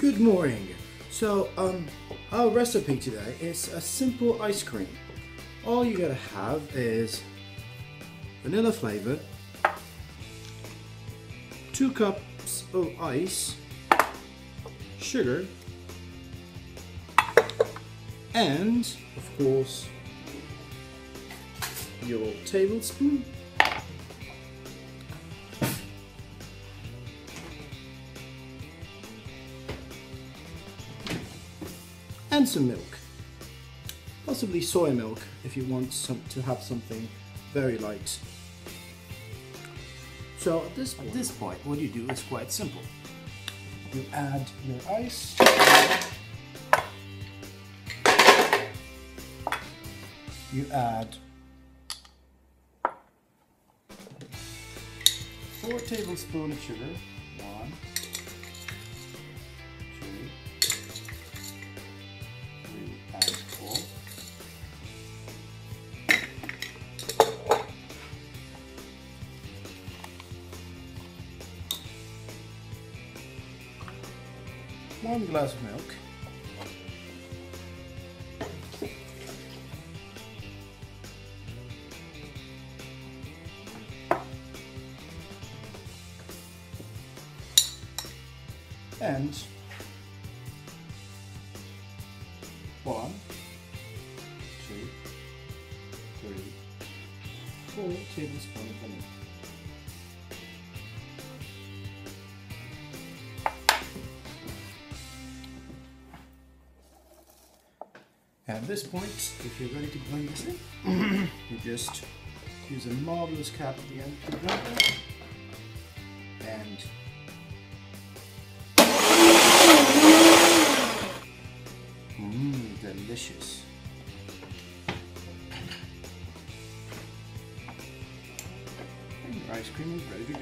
Good morning. So our recipe today is a simple ice cream. All you gotta have is vanilla flavor, 2 cups of ice, sugar, and of course your tablespoon, and some milk, possibly soy milk if you want to have something very light. So at this point, what you do is quite simple. You add your ice, you add 4 tablespoons of sugar, 1, 2, 3, and 4. One glass of milk, and 1, 2, 3, 4 tablespoons of vanilla. At this point, if you're ready to blend this in, you just use a marvelous cap at the end of the blender and delicious. And your ice cream is ready to go.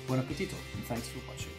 Buon appetito and thanks for watching.